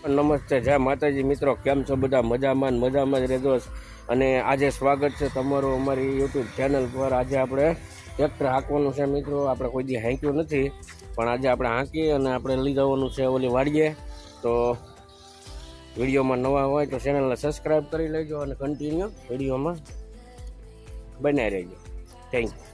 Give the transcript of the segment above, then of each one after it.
નમસ્તે, જય માતાજી મિત્રો, કેમ છો બધા? મજામાં જ રહેજો. અને આજે સ્વાગત છે તમારું અમારી યુટ્યુબ ચેનલ પર. આજે આપણે ટ્રેક્ટર હાંકવાનું છે મિત્રો. આપણે કોઈ દી હાંક્યું નથી, પણ આજે આપણે હાંકી અને આપણે લઈ જવાનું છે ઓલી વાડીએ. તો વિડીયોમાં નવા હોય તો ચેનલને સબસ્ક્રાઈબ કરી લેજો અને કન્ટિન્યુ વિડીયોમાં બનાવી રહેજો. Thank you.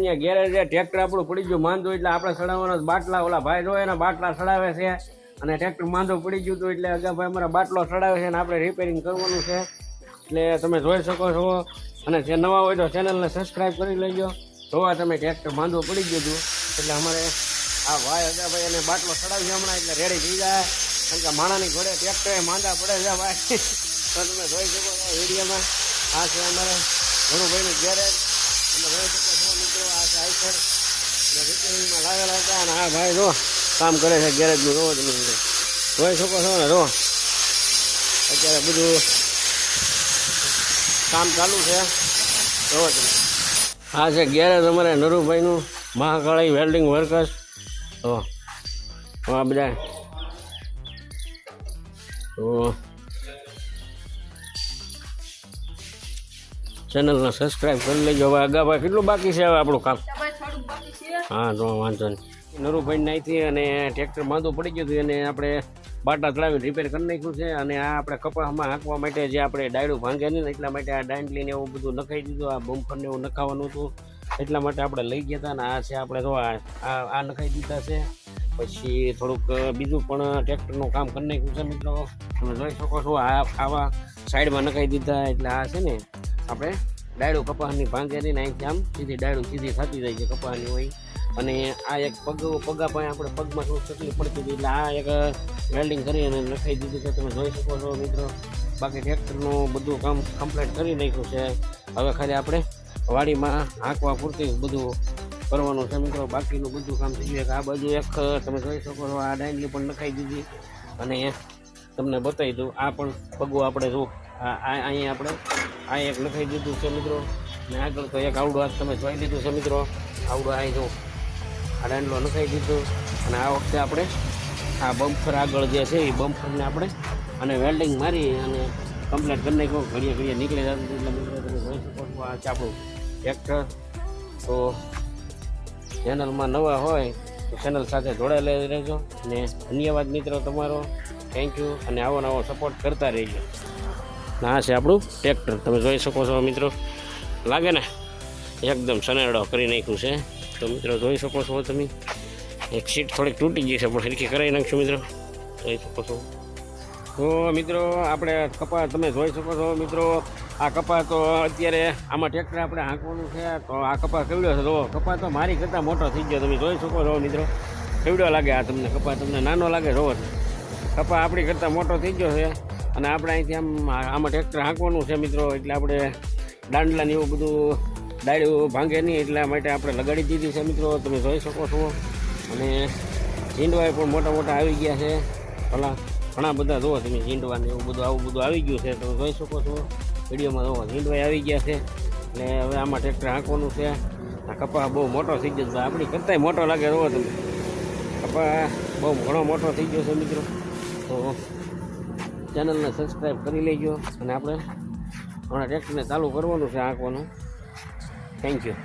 ગેરેજ ટ્રેક્ટર આપણું પડી ગયું માંદું, એટલે આપણે સડાવવાનો બાટલા, ઓલા ભાઈ જો એના બાટલા સડાવે છે અને ટ્રેક્ટર માંદું પડી ગયું હતું એટલે અગાભાઈ અમારા બાટલો સડાવે છે અને આપણે રિપેરિંગ કરવાનું છે. એટલે તમે જોઈ શકો છો. અને જે નવા હોય તો ચેનલને સબસ્ક્રાઈબ કરી લેજો. જોવા તમે ટ્રેક્ટર માંદું પડી ગયું હતું એટલે અમારે આ ભાઈ અગાભાઈ એને બાટલો સડાવ્યો હમણાં, એટલે રેડી થઈ જાય. કારણ કે માણાની ઘોડે ટ્રેક્ટર માંદા પડે છે ભાઈ. તો તમે જોઈ શકો છો વિડીયોમાં. આ છે અમારે ધનુભાઈનું ગેરેજ. તમે જોઈ શકો છો મિત્રો. આ છે આઈસર રિપેરિંગમાં લાવેલા હતા અને આ ભાઈ જો કામ કરે છે ગેરેજનું. જોવો તમે મિત્રો જોઈ શકો છો ને. જો અત્યારે બધું કામ ચાલુ છે. જોવો તમે. આ છે ગેરેજ અમારે નરુભાઈનું, મહાકાળી વેલ્ડિંગ વર્કર્સ. તો આ બધા તો ચેનલને સબસ્ક્રાઈબ કરી લેજો. હવે અગાભાઈ કેટલું બાકી છે હવે આપણું કામ? હા, તો વાંધો નહીં. નરુભાઈ નાહીથી અને ટ્રેક્ટર માંદું પડી ગયું હતું એને આપણે બાટા ચડાવીને રિપેર કરી નાખ્યું છે. અને આ આપણે કપાસમાં હાંકવા માટે જે આપણે ડાયડું ભાંગે નહીં એટલા માટે આ દાંડલીને એવું બધું નખાઈ દીધું. આ બમ્ફરને એવું નખાવાનું હતું એટલા માટે આપણે લઈ ગયા હતા. અને આ છે આપણે જો આ નખાઈ દીધા છે. પછી થોડુંક બીજું પણ ટ્રેક્ટરનું કામ કરી નાખ્યું છે મિત્રો. તમે જોઈ શકો છો. આવા સાઈડમાં નખાઈ દીધા. એટલે આ છે ને આપણે ડાયડું કપાસની ભાંગે નહીં અહીંથી આમ સીધી ડાયડું સીધી થતી જાય છે કપાસની હોય. અને આ એક પગા પાસે આપણે પગમાં થોડું તકલીફ પડતી હતી એટલે આ એક વેલ્ડિંગ કરી અને નખાઈ દીધું છે. તમે જોઈ શકો છો મિત્રો. બાકી ટ્રેક્ટરનું બધું કામ કમ્પ્લીટ કરી નાખ્યું છે. હવે ખાલી આપણે વાડીમાં હાંકવા પૂરતી બધું કરવાનું છે મિત્રો. બાકીનું બધું કામ થઈ ગયું. આ બાજુ એક તમે જોઈ શકો છો આ ડાયલી પણ નખાઈ દીધી. અને તમને બતાવી દઉં આ પણ પગું આપણે જો અહીંયા આપણે આ એક નખાઈ દીધું છે મિત્રો. અને આગળ તો એક આવડું હાથ તમે જોઈ લીધું છે મિત્રો. આવડું અહીં જો આ દાંડલો નખાઈ દીધું. અને આ વખતે આપણે આ બમ્ફર આગળ જે છે એ બમ્ફરને આપણે અને વેલ્ડિંગ મારી અને કમ્પ્લીટ કરી નાખ્યો. ઘડીએ નીકળી જતું એટલે મિત્રો તમે જોઈ શકો છો. આ છે આપણું ટ્રેક્ટર. તો ચેનલમાં નવા હોય તો ચેનલ સાથે જોડાયેલા રહેજો. અને ધન્યવાદ મિત્રો તમારો. Thank you. અને આવો નવો સપોર્ટ કરતા રહેજો. આ છે આપણું ટ્રેક્ટર. તમે જોઈ શકો છો મિત્રો. લાગે ને એકદમ સનેડો કરી નાખ્યું છે. તો મિત્રો જોઈ શકો છો તમે. એક સીટ થોડીક તૂટી ગઈ છે પણ સરખી કરાવી નાખશું મિત્રો. જોઈ શકો છો. તો મિત્રો આપણે કપાસ તમે જોઈ શકો છો મિત્રો. આ કપાસ તો અત્યારે આમાં ટ્રેક્ટર આપણે હાંકવાનું છે. તો આ કપાસ કેવડો છે? તો કપાસ તો મારી કરતાં મોટો થઈ ગયો. તમે જોઈ શકો છો મિત્રો. કેવડો લાગે આ તમને કપાસ? તમને નાનો લાગે? જોવો કપાસ આપણી કરતાં મોટો થઈ ગયો છે. અને આપણે અહીંથી આમાં ટ્રેક્ટર હાંકવાનું છે મિત્રો. એટલે આપણે દાંડલાને એવું બધું ડાયડું ભાંગે નહીં એટલા માટે આપણે લગાડી દીધી છે મિત્રો. તમે જોઈ શકો છો. અને ઝીંડવા પણ મોટા આવી ગયા છે. ભલા ઘણા બધા જુઓ તમે ઝીંડવાને એવું બધું આવું બધું આવી ગયું છે. તમે જોઈ શકો છો વિડીયોમાં. જુઓ ઝીંડવા આવી ગયા છે. એટલે હવે આમાં ટ્રેક્ટર હાંકવાનું છે. આ કપાસ બહુ મોટો થઈ ગયો. આપણી કરતાંય મોટો લાગે. જુઓ તમે કપાસ બહુ ઘણો મોટો થઈ ગયો છે મિત્રો. તો ચેનલને સબસ્ક્રાઈબ કરી લેજો. અને આપણે હમણાં ટ્રેક્ટરને ચાલુ કરવાનું છે હાંકવાનું. Thank you.